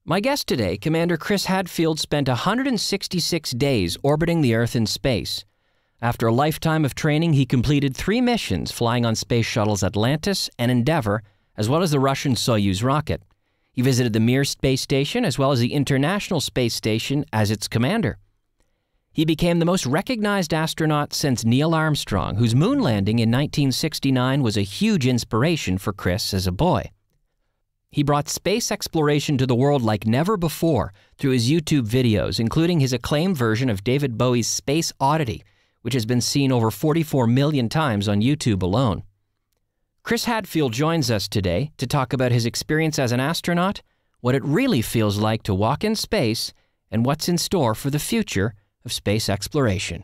My guest today, Commander Chris Hadfield, spent 166 days orbiting the Earth in space. After a lifetime of training, he completed 3 missions flying on space shuttles Atlantis and Endeavour, as well as the Russian Soyuz rocket. He visited the Mir space station as well as the International Space Station as its commander. He became the most recognized astronaut since Neil Armstrong, whose moon landing in 1969 was a huge inspiration for Chris as a boy. He brought space exploration to the world like never before through his YouTube videos, including his acclaimed version of David Bowie's Space Oddity, which has been seen over 44 million times on YouTube alone. Chris Hadfield joins us today to talk about his experience as an astronaut, what it really feels like to walk in space, and what's in store for the future of space exploration.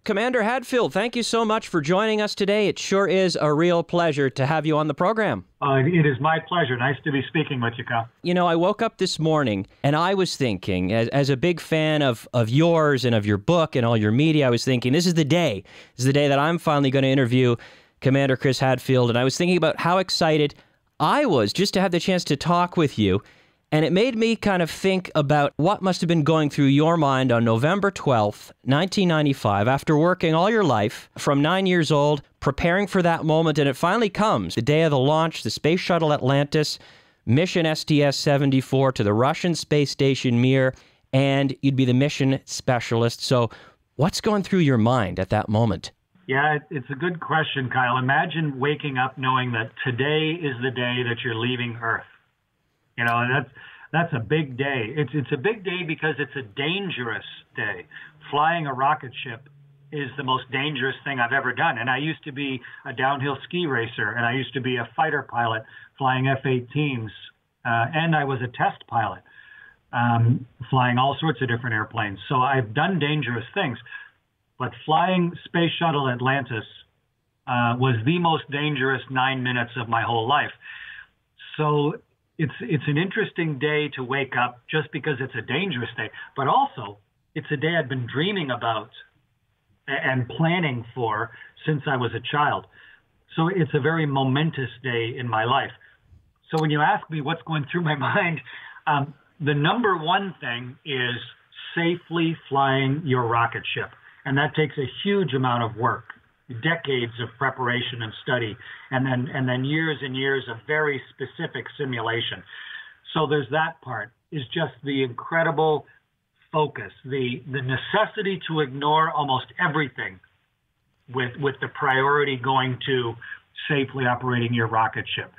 Commander Hadfield, thank you so much for joining us today. It sure is a real pleasure to have you on the program. It is my pleasure. Nice to be speaking with you, Kyle. You know, I woke up this morning and I was thinking, as a big fan of yours and of your book and all your media, I was thinking, this is the day. This is the day that I'm finally going to interview Commander Chris Hadfield. And I was thinking about how excited I was just to have the chance to talk with you. And it made me kind of think about what must have been going through your mind on November 12th, 1995, after working all your life from 9 years old, preparing for that moment, and it finally comes, the day of the launch, the Space Shuttle Atlantis, mission STS-74 to the Russian space station Mir, and you'd be the mission specialist. So what's going through your mind at that moment? Yeah, it's a good question, Kyle. Imagine waking up knowing that today is the day that you're leaving Earth. You know, that's a big day. It's a big day because it's a dangerous day. Flying a rocket ship is the most dangerous thing I've ever done. And I used to be a downhill ski racer, and I used to be a fighter pilot flying F-18s, and I was a test pilot flying all sorts of different airplanes. So I've done dangerous things. But flying Space Shuttle Atlantis was the most dangerous 9 minutes of my whole life. So it's an interesting day to wake up just because it's a dangerous day, but also it's a day I've been dreaming about and planning for since I was a child. So it's a very momentous day in my life. So when you ask me what's going through my mind, the number one thing is safely flying your rocket ship. And that takes a huge amount of work, decades of preparation and study, and then years and years of very specific simulation. So there's that part, is just the incredible focus, the necessity to ignore almost everything with the priority going to safely operating your rocket ship.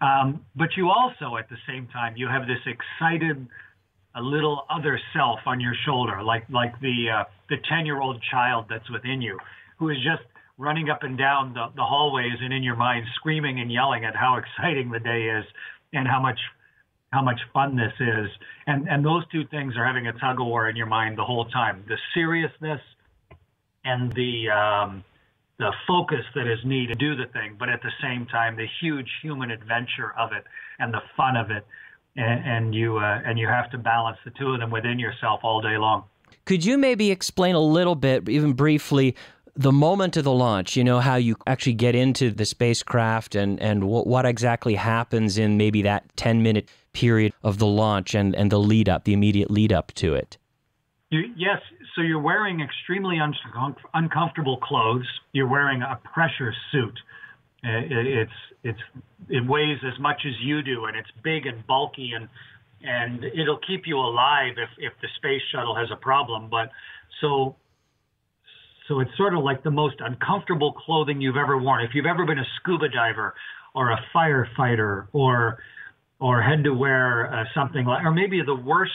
But you also, at the same time, you have this excited a little other self on your shoulder, like the 10-year-old child that's within you, who is just running up and down the hallways and in your mind screaming and yelling at how exciting the day is and how much fun this is. And those two things are having a tug of war in your mind the whole time. The seriousness and the focus that is needed to do the thing, but at the same time, the huge human adventure of it and the fun of it. And you have to balance the two of them within yourself all day long. Could you maybe explain a little bit, even briefly, the moment of the launch, you know, how you actually get into the spacecraft and what exactly happens in maybe that 10-minute period of the launch and the lead up, the immediate lead up to it? Yes. So you're wearing extremely uncomfortable clothes. You're wearing a pressure suit. It weighs as much as you do, and it's big and bulky, and it'll keep you alive if the space shuttle has a problem. But so it's sort of like the most uncomfortable clothing you've ever worn. If you've ever been a scuba diver or a firefighter or had to wear something like, or maybe the worst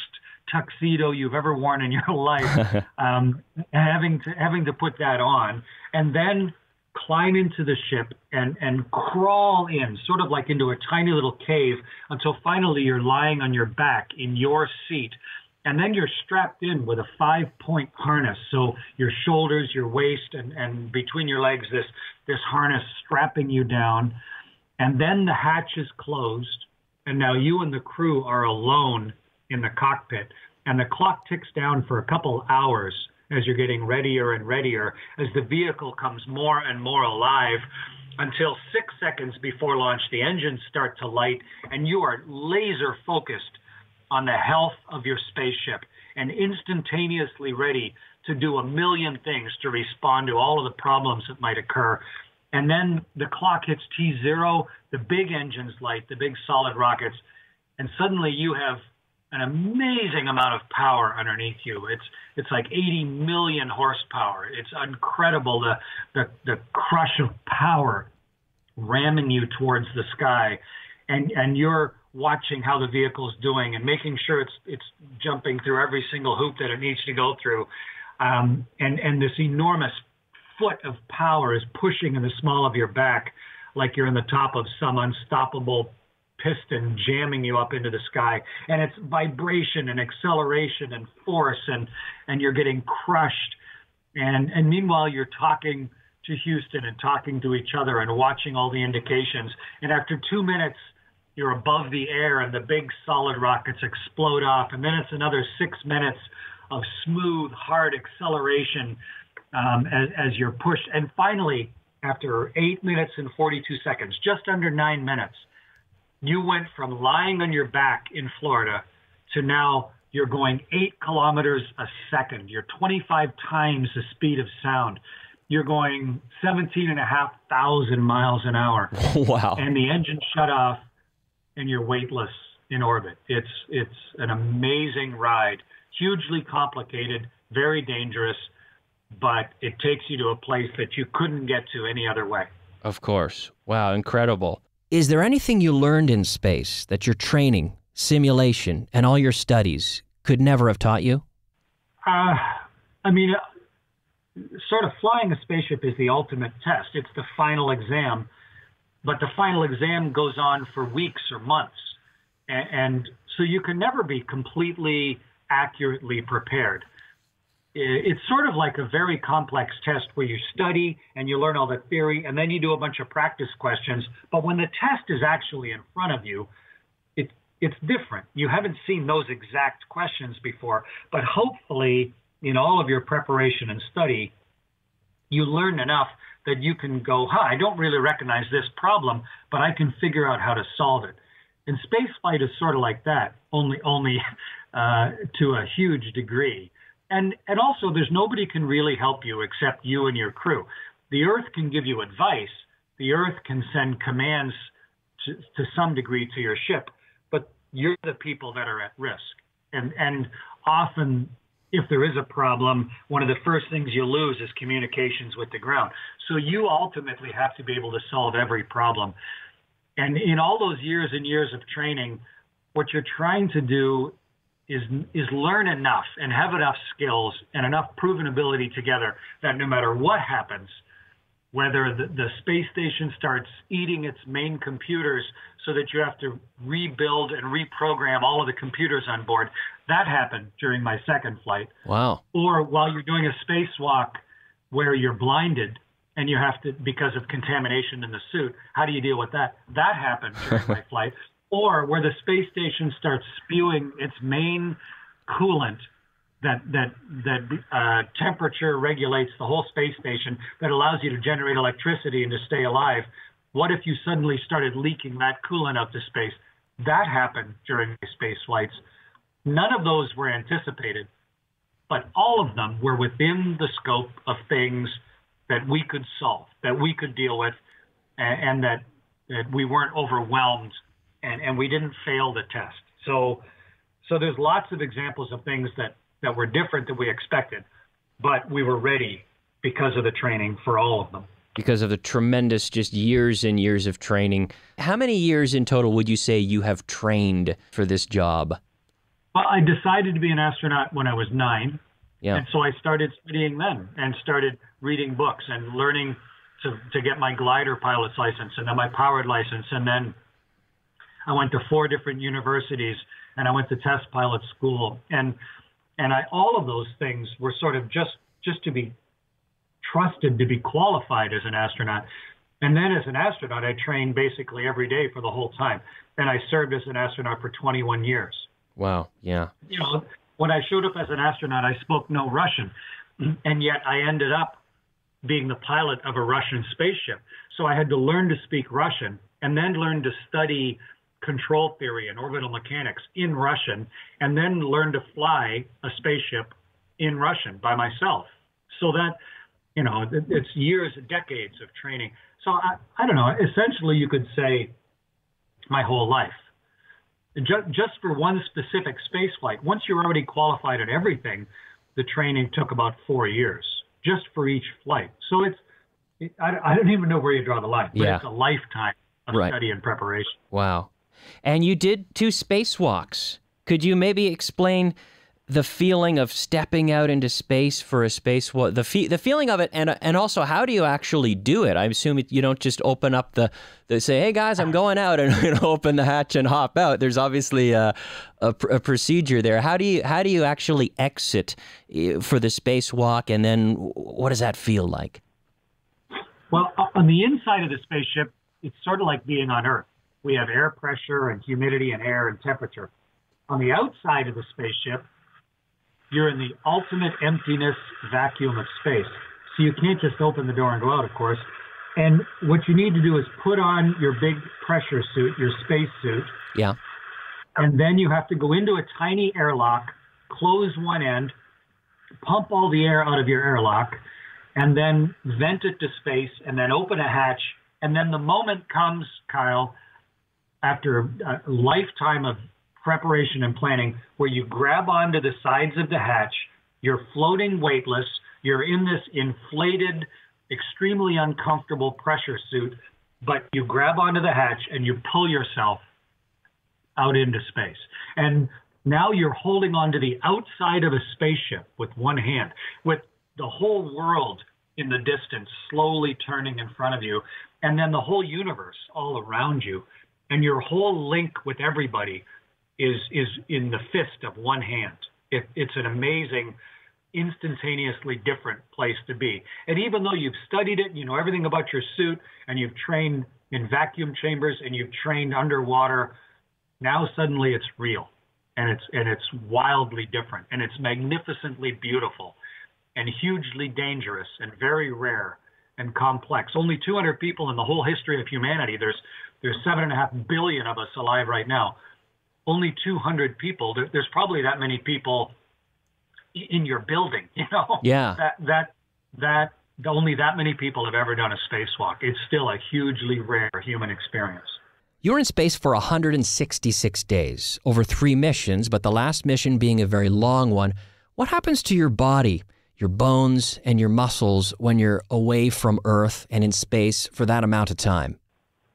tuxedo you've ever worn in your life, having to put that on and then climb into the ship and crawl in, sort of like into a tiny little cave, until finally you're lying on your back in your seat. And then you're strapped in with a 5-point harness. So your shoulders, your waist, and between your legs, this harness strapping you down. And then the hatch is closed. And now you and the crew are alone in the cockpit. And the clock ticks down for a couple hours as you're getting readier and readier, as the vehicle comes more and more alive, until 6 seconds before launch, the engines start to light, and you are laser focused on the health of your spaceship and instantaneously ready to do a million things to respond to all of the problems that might occur. And then the clock hits T0, the big engines light, the big solid rockets, and suddenly you have an amazing amount of power underneath you. It's like 80 million horsepower. It's incredible, the crush of power ramming you towards the sky, and you're watching how the vehicle's doing and making sure it's jumping through every single hoop that it needs to go through, and this enormous foot of power is pushing in the small of your back like you're in the top of some unstoppable piston jamming you up into the sky, and it's vibration and acceleration and force, and you're getting crushed, and meanwhile you're talking to Houston and talking to each other and watching all the indications, and after 2 minutes you're above the air and the big solid rockets explode off, and then it's another 6 minutes of smooth, hard acceleration as you're pushed, and finally after 8 minutes and 42 seconds, just under 9 minutes, you went from lying on your back in Florida to now you're going 8 kilometers a second. You're 25 times the speed of sound. You're going 17,500 miles an hour. Wow. And the engine shut off and you're weightless in orbit. It's an amazing ride, hugely complicated, very dangerous, but it takes you to a place that you couldn't get to any other way. Of course. Wow, incredible. Is there anything you learned in space that your training, simulation, and all your studies could never have taught you? Sort of flying a spaceship is the ultimate test. It's the final exam, but the final exam goes on for weeks or months. And so you can never be completely accurately prepared. It's sort of like a very complex test where you study and you learn all the theory and then you do a bunch of practice questions. But when the test is actually in front of you, it's different. You haven't seen those exact questions before, but hopefully in all of your preparation and study, you learn enough that you can go, I don't really recognize this problem, but I can figure out how to solve it. And spaceflight is sort of like that, only to a huge degree. And also, there's nobody can really help you except you and your crew. The Earth can give you advice. The Earth can send commands to some degree to your ship, but you're the people that are at risk. And often, if there is a problem, one of the first things you lose is communications with the ground. So you ultimately have to be able to solve every problem. And in all those years and years of training, what you're trying to do is learn enough and have enough skills and enough proven ability together that no matter what happens, whether the space station starts eating its main computers so that you have to rebuild and reprogram all of the computers on board, that happened during my second flight. Wow. Or while you're doing a spacewalk where you're blinded and you have to, because of contamination in the suit, how do you deal with that? That happened during my flight. Or where the space station starts spewing its main coolant that temperature regulates the whole space station, that allows you to generate electricity and to stay alive. What if you suddenly started leaking that coolant out to space? That happened during my space flights. None of those were anticipated, but all of them were within the scope of things that we could solve, that we could deal with, and that we weren't overwhelmed. And we didn't fail the test. So there's lots of examples of things that were different than we expected, but we were ready because of the training for all of them. Because of the tremendous just years and years of training. How many years in total would you say you have trained for this job? Well, I decided to be an astronaut when I was 9. Yeah. And so I started studying then and started reading books and learning to get my glider pilot's license and then my powered license. And then I went to 4 different universities and I went to test pilot school. And all of those things were sort of just to be trusted to be qualified as an astronaut. And then as an astronaut, I trained basically every day for the whole time. And I served as an astronaut for 21 years. Wow. Yeah. You know, when I showed up as an astronaut, I spoke no Russian. And yet I ended up being the pilot of a Russian spaceship. So I had to learn to speak Russian and then learn to study control theory and orbital mechanics in Russian, and then learned to fly a spaceship in Russian by myself. So that, it's years, decades of training. So I don't know, essentially you could say my whole life. Just for one specific space flight, once you're already qualified at everything, the training took about 4 years just for each flight. So I don't even know where you draw the line, but it's a lifetime of study and preparation. Wow. And you did 2 spacewalks. Could you maybe explain the feeling of stepping out into space for a spacewalk, the feeling of it, and also how do you actually do it? I assume you don't just open up say, hey guys, I'm going out, and open the hatch and hop out. There's obviously a procedure there. How do you actually exit for the spacewalk, and then what does that feel like? Well, on the inside of the spaceship, it's sort of like being on Earth. We have air pressure and humidity and air and temperature. On the outside of the spaceship, you're in the ultimate emptiness vacuum of space. So you can't just open the door and go out, of course. And what you need to do is put on your big pressure suit, your space suit. Yeah. And then you have to go into a tiny airlock, close one end, pump all the air out of your airlock, and then vent it to space, and then open a hatch. And then the moment comes, Kyle, after a lifetime of preparation and planning, where you grab onto the sides of the hatch, you're floating weightless, you're in this inflated, extremely uncomfortable pressure suit, but you grab onto the hatch and you pull yourself out into space. And now you're holding onto the outside of a spaceship with one hand, with the whole world in the distance slowly turning in front of you, and then the whole universe all around you, and your whole link with everybody is in the fist of one hand. It's an amazing, instantaneously different place to be. And even though you've studied it, you know everything about your suit, and you've trained in vacuum chambers, and you've trained underwater, now suddenly it's real, and it's wildly different, and it's magnificently beautiful, and hugely dangerous, and very rare, and complex. Only 200 people in the whole history of humanity. There's 7.5 billion of us alive right now. Only 200 people. There's probably that many people in your building, Yeah. That only that many people have ever done a spacewalk. It's still a hugely rare human experience. You were in space for 166 days, over 3 missions, but the last mission being a very long one. What happens to your body, your bones, and your muscles when you're away from Earth and in space for that amount of time?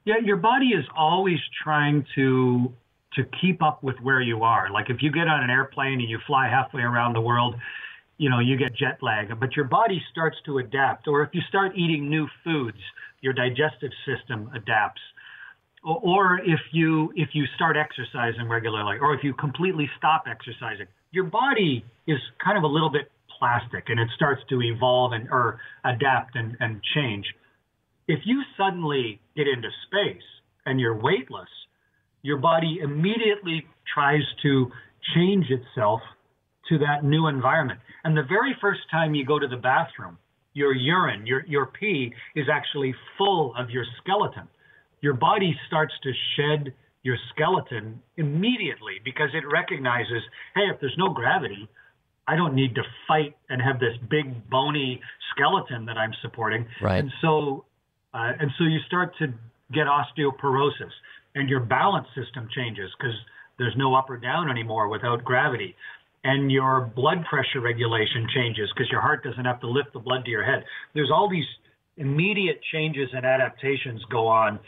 Yeah, your body is always trying to keep up with where you are. Like if you get on an airplane and you fly halfway around the world, you get jet lag, but your body starts to adapt. Or if you start eating new foods, your digestive system adapts. Or if you start exercising regularly, or if you completely stop exercising, your body is kind of a little bit plastic, and it starts to evolve or adapt and change. If you suddenly get into space and you're weightless, your body immediately tries to change itself to that new environment. And the very first time you go to the bathroom, your urine, your pee is actually full of your skeleton. Your body starts to shed your skeleton immediately because it recognizes, hey, if there's no gravity, I don't need to fight and have this big bony skeleton that I'm supporting. Right. And so you start to get osteoporosis, and your balance system changes because there's no up or down anymore without gravity. And your blood pressure regulation changes because your heart doesn't have to lift the blood to your head. There's all these immediate changes and adaptations go on.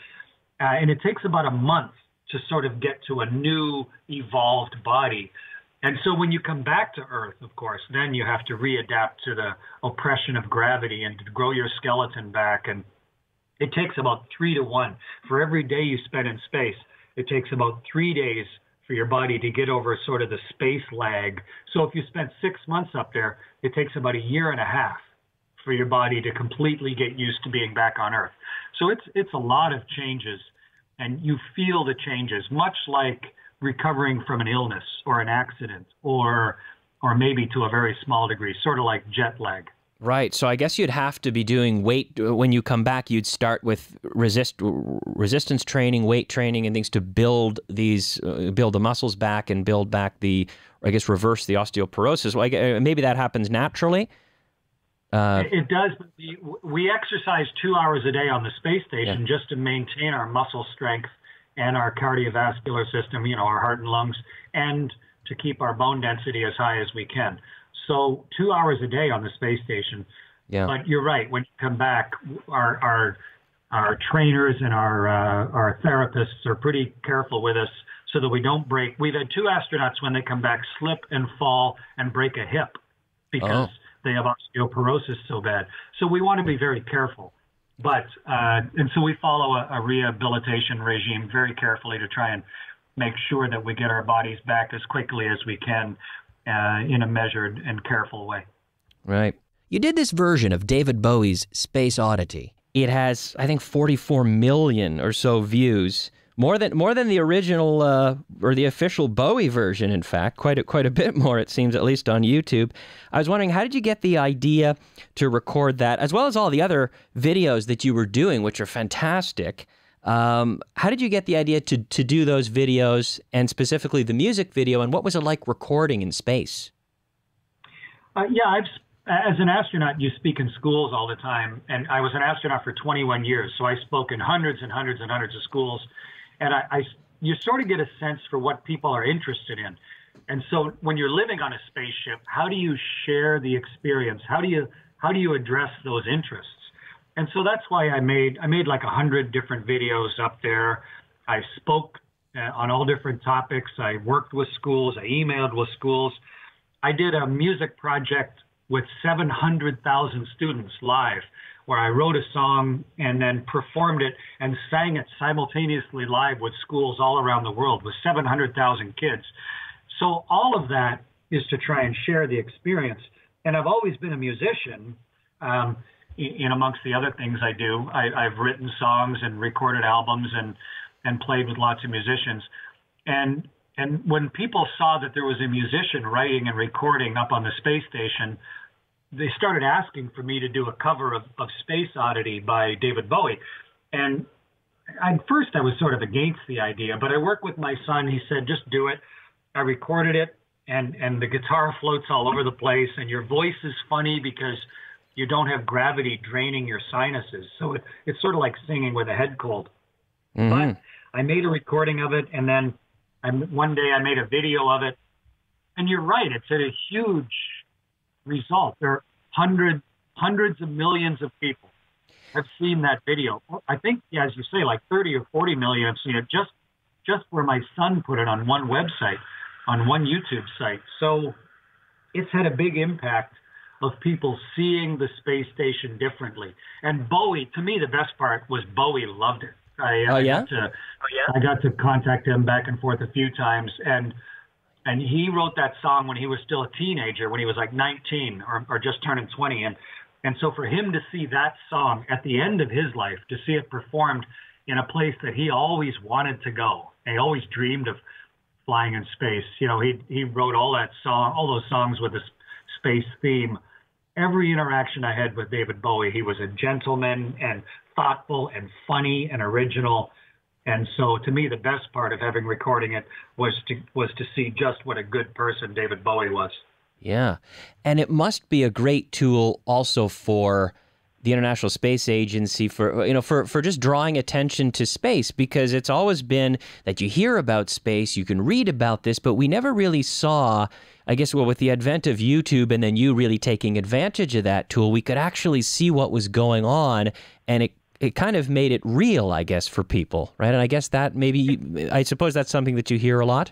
And it takes about a month to sort of get to a new evolved body. And so when you come back to Earth, of course, then you have to readapt to the oppression of gravity and to grow your skeleton back. And it takes about 3 to 1. For every day you spend in space, it takes about 3 days for your body to get over sort of the space lag. So if you spent 6 months up there, it takes about 1.5 years for your body to completely get used to being back on Earth. So it's a lot of changes, and you feel the changes, much like recovering from an illness or an accident or maybe to a very small degree, sort of like jet lag. Right. So I guess you'd have to be doing weight when you come back. You'd start with resistance training, weight training, and things to build build the muscles back and build back reverse the osteoporosis. Well, maybe that happens naturally. It does. But we exercise 2 hours a day on the space station just to maintain our muscle strength and our cardiovascular system, our heart and lungs, and to keep our bone density as high as we can. So 2 hours a day on the space station. Yeah. But you're right. When you come back, our trainers and our therapists are pretty careful with us so that we don't break. We've had 2 astronauts when they come back slip and fall and break a hip because they have osteoporosis so bad. So we want to be very careful. But and so we follow a rehabilitation regime very carefully to try and make sure that we get our bodies back as quickly as we can in a measured and careful way. Right. You did this version of David Bowie's Space Oddity. It has, I think, 44 million or so views, more than the original or the official Bowie version. In fact, quite a bit more, it seems, at least on YouTube. I was wondering, how did you get the idea to record that, as well as all the other videos that you were doing, which are fantastic? How did you get the idea to do those videos, and specifically the music video, and what was it like recording in space? As an astronaut, you speak in schools all the time, and I was an astronaut for 21 years, so I spoke in hundreds and hundreds and hundreds of schools, and you sort of get a sense for what people are interested in. And so when you're living on a spaceship, how do you share the experience? How do you address those interests? And so that's why I made like 100 different videos up there. I spoke on all different topics. I worked with schools. I emailed with schools. I did a music project with 700,000 students live, where I wrote a song and then performed it and sang it simultaneously live with schools all around the world with 700,000 kids. So all of that is to try and share the experience. And I've always been a musician. In amongst the other things I do, I've written songs and recorded albums and played with lots of musicians. And when people saw that there was a musician writing and recording up on the space station, they started asking for me to do a cover of Space Oddity by David Bowie. And at first I was sort of against the idea, but I worked with my son. He said, just do it. I recorded it, and the guitar floats all over the place, and your voice is funny because you don't have gravity draining your sinuses. So it's sort of like singing with a head cold. Mm-hmm. But I made a recording of it, and then one day I made a video of it. And you're right, it's a huge result. There are hundreds of millions of people have seen that video. I think, as you say, like 30 or 40 million have seen it just where my son put it on one website, on one YouTube site. So it's had a big impact of people seeing the space station differently. And Bowie, to me, the best part was Bowie loved it. I got to contact him back and forth a few times, and he wrote that song when he was still a teenager, when he was like 19 or just turning 20. And so for him to see that song at the end of his life, to see it performed in a place that he always wanted to go, and he always dreamed of flying in space. He wrote all those songs with a space theme. Every interaction I had with David Bowie, he was a gentleman and thoughtful and funny and original. And so to me, the best part of having recording it was to see just what a good person David Bowie was. Yeah. And it must be a great tool also for the International Space Agency for just drawing attention to space, because it's always been that you hear about space, you can read about this, but we never really saw, I guess, with the advent of YouTube and then you really taking advantage of that tool, we could actually see what was going on, and it kind of made it real, I guess, for people, right? And I guess that I suppose that's something that you hear a lot?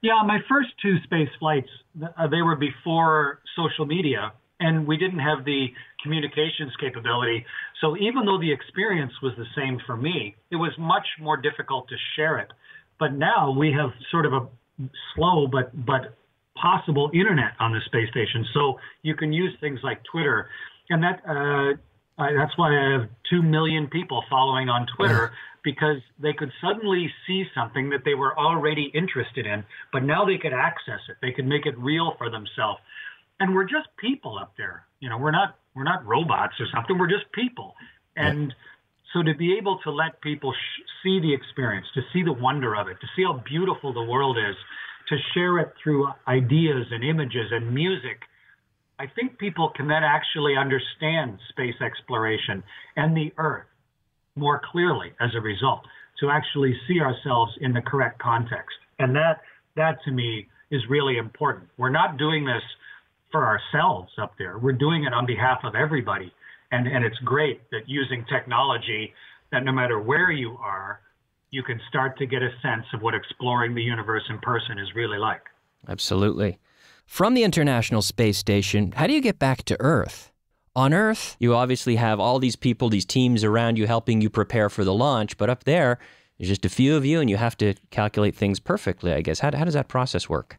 Yeah, my first 2 space flights, they were before social media, and we didn't have the communications capability. So even though the experience was the same for me, it was much more difficult to share it. But now we have sort of a slow but possible internet on the space station. So you can use things like Twitter. And that's why I have 2 million people following on Twitter, because they could suddenly see something that they were already interested in, but now they could access it. They could make it real for themselves. And we're just people up there. We're not robots or something. We're just people. And so to be able to let people see the experience, to see the wonder of it, to see how beautiful the world is, to share it through ideas and images and music, I think people can then actually understand space exploration and the Earth more clearly as a result, to actually see ourselves in the correct context. And that to me is really important. We're not doing this for ourselves up there. We're doing it on behalf of everybody. And it's great that using technology, that no matter where you are, you can start to get a sense of what exploring the universe in person is really like. Absolutely. From the International Space Station, how do you get back to Earth? On Earth, you obviously have all these people, these teams around you helping you prepare for the launch, but up there, there's just a few of you and you have to calculate things perfectly, I guess. How does that process work?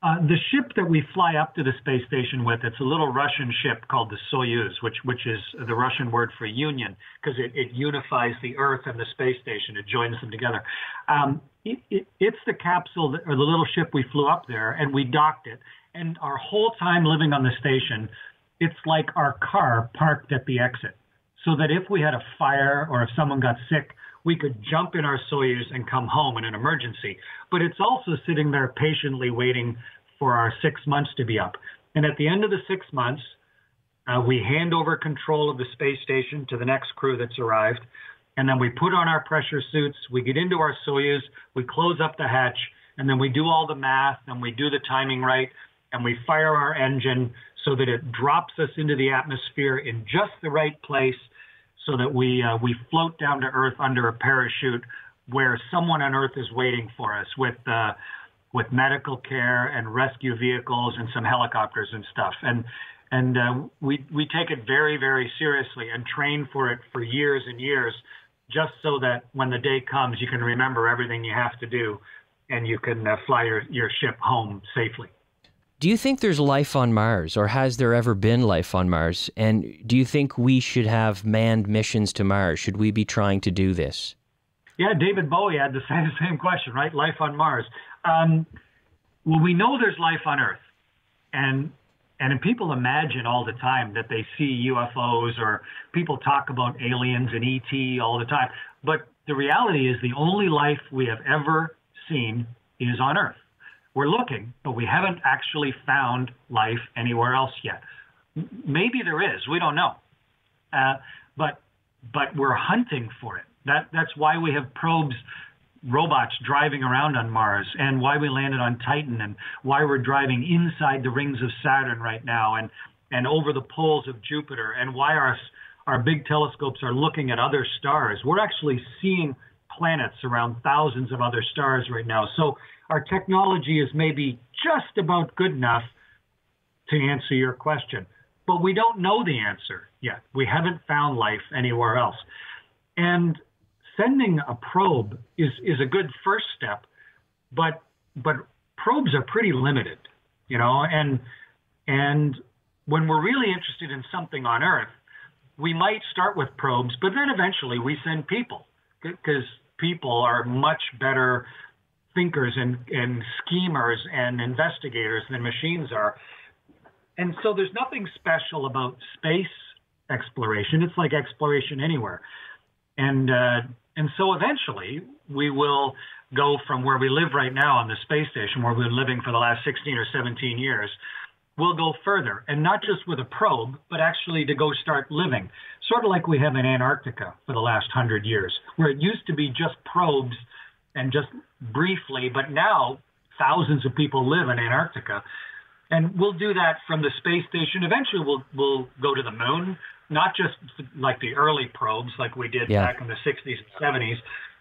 The ship that we fly up to the space station with, it's a little Russian ship called the Soyuz, which is the Russian word for union, because it unifies the Earth and the space station. It joins them together. It's the capsule, or the little ship we flew up there, and we docked it. And our whole time living on the station, it's like our car parked at the exit, so that if we had a fire or if someone got sick, we could jump in our Soyuz and come home in an emergency. But it's also sitting there patiently waiting for our 6 months to be up. And at the end of the 6 months, we hand over control of the space station to the next crew that's arrived. And then we put on our pressure suits, we get into our Soyuz, we close up the hatch, and then we do all the math, and we do the timing right, and we fire our engine so that it drops us into the atmosphere in just the right place, so that we float down to Earth under a parachute where someone on Earth is waiting for us with medical care and rescue vehicles and some helicopters and stuff. And we take it very, very seriously and train for it for years and years, just so that when the day comes, you can remember everything you have to do and you can fly your ship home safely. Do you think there's life on Mars, or has there ever been life on Mars? And do you think we should have manned missions to Mars? Should we be trying to do this? Yeah, David Bowie had the same question, right? Life on Mars. Well, we know there's life on Earth. And people imagine all the time that they see UFOs, or people talk about aliens and ET all the time. But the reality is the only life we have ever seen is on Earth. We're looking, but we haven't actually found life anywhere else yet. Maybe there is. We don't know. But we're hunting for it. That's why we have probes, robots driving around on Mars, and why we landed on Titan, and why we're driving inside the rings of Saturn right now, and over the poles of Jupiter, and why our big telescopes are looking at other stars. We're actually seeing planets around thousands of other stars right now. So our technology is maybe just about good enough to answer your question, but we don't know the answer yet. We haven't found life anywhere else. And sending a probe is a good first step, but probes are pretty limited, and when we're really interested in something on Earth, we might start with probes, but then eventually we send people, because people are much better thinkers and schemers and investigators than machines are. And so there's nothing special about space exploration. It's like exploration anywhere. And so eventually we will go from where we live right now on the space station, where we've been living for the last 16 or 17 years, we'll go further, and not just with a probe, but actually to go start living, sort of like we have in Antarctica for the last 100 years, where it used to be just probes and just briefly, but now thousands of people live in Antarctica. And we'll do that from the space station. Eventually we'll go to the moon, not just like the early probes like we did back in the 60s and 70s,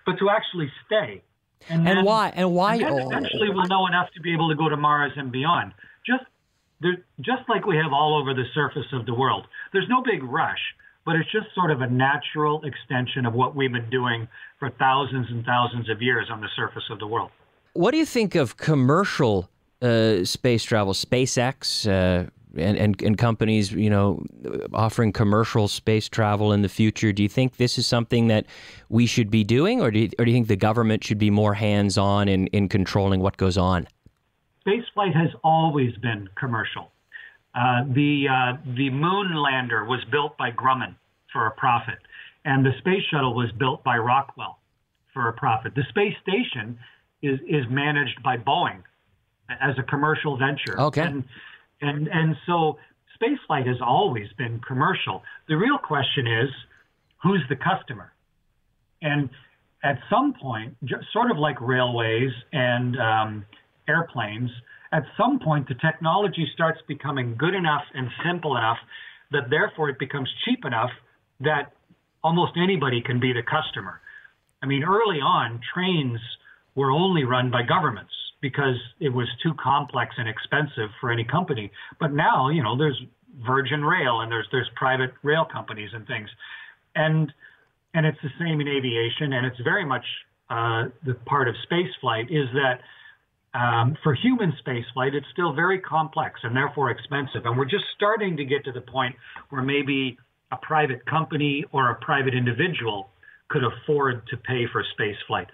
but to actually stay. And why? And then eventually we'll know enough to be able to go to Mars and beyond. Just like we have all over the surface of the world. There's no big rush, but it's just sort of a natural extension of what we've been doing for thousands and thousands of years on the surface of the world. What do you think of commercial space travel, SpaceX and companies, offering commercial space travel in the future? Do you think this is something that we should be doing, or do you think the government should be more hands-on in controlling what goes on? Spaceflight has always been commercial. The moon lander was built by Grumman for a profit, and the space shuttle was built by Rockwell for a profit. The space station is managed by Boeing as a commercial venture. Okay. And so spaceflight has always been commercial. The real question is, who's the customer? And at some point, sort of like railways and airplanes, at some point the technology starts becoming good enough and simple enough that therefore it becomes cheap enough that almost anybody can be the customer. I mean, early on, trains were only run by governments because it was too complex and expensive for any company. But now, you know, there's Virgin Rail and there's private rail companies and things. And it's the same in aviation, and it's very much the part of space flight is that for human space flight, it's still very complex and therefore expensive. And we're just starting to get to the point where maybe a private company or a private individual could afford to pay for space flight.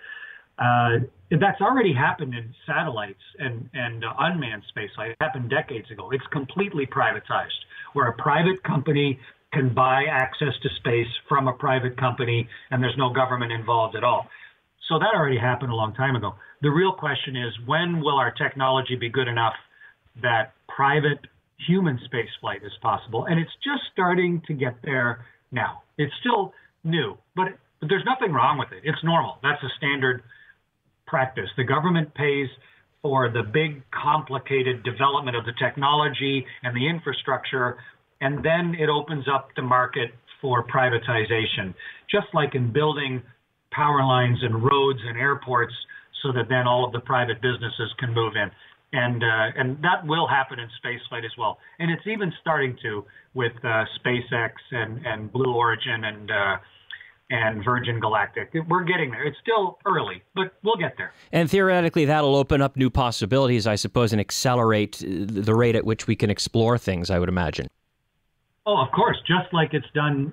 That's already happened in satellites and unmanned spaceflight. It happened decades ago. It's completely privatized, where a private company can buy access to space from a private company, and there's no government involved at all. So that already happened a long time ago. The real question is, when will our technology be good enough that private human spaceflight is possible? And it's just starting to get there now. It's still new, but there's nothing wrong with it. It's normal. That's a standard practice. The government pays for the big, complicated development of the technology and the infrastructure, and then it opens up the market for privatization, just like in building power lines and roads and airports, so that then all of the private businesses can move in. And that will happen in spaceflight as well. And it's even starting to with SpaceX and Blue Origin and Virgin Galactic. We're getting there. It's still early, but we'll get there. And theoretically, that'll open up new possibilities, I suppose, and accelerate the rate at which we can explore things, I would imagine. Oh, of course, just like it's done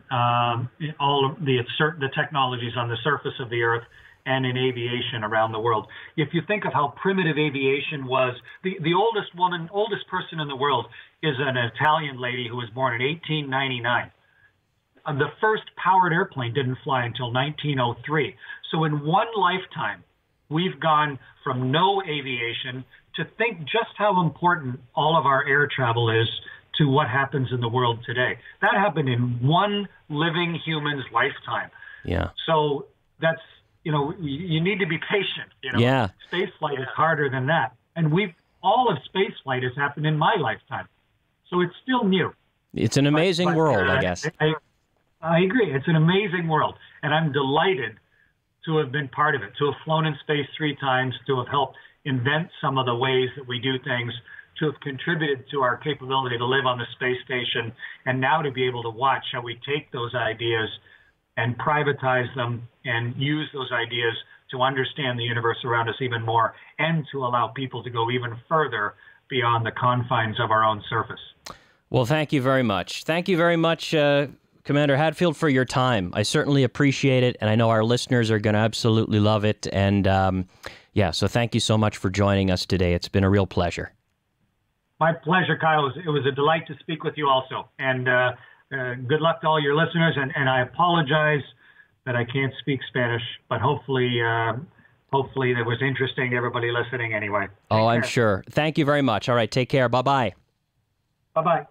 all of the technologies on the surface of the Earth and in aviation around the world. If you think of how primitive aviation was, the oldest person in the world is an Italian lady who was born in 1899. The first powered airplane didn't fly until 1903. So in one lifetime, we've gone from no aviation to think just how important all of our air travel is to what happens in the world today. That happened in one living human's lifetime. Yeah. So that's, you need to be patient. Yeah. Space flight is harder than that. And all of space flight has happened in my lifetime. So it's still new. It's an amazing world, I guess. I agree. It's an amazing world. And I'm delighted to have been part of it, to have flown in space 3 times, to have helped invent some of the ways that we do things, to have contributed to our capability to live on the space station, and now to be able to watch how we take those ideas and privatize them and use those ideas to understand the universe around us even more, and to allow people to go even further beyond the confines of our own surface. Well, thank you very much. Thank you very much, Commander Hadfield, for your time. I certainly appreciate it, and I know our listeners are going to absolutely love it. And so thank you so much for joining us today. It's been a real pleasure. My pleasure, Kyle. It was a delight to speak with you also. And good luck to all your listeners. And I apologize that I can't speak Spanish, but hopefully that was interesting to everybody listening anyway. I'm sure. Thank you very much. All right, take care. Bye-bye. Bye-bye.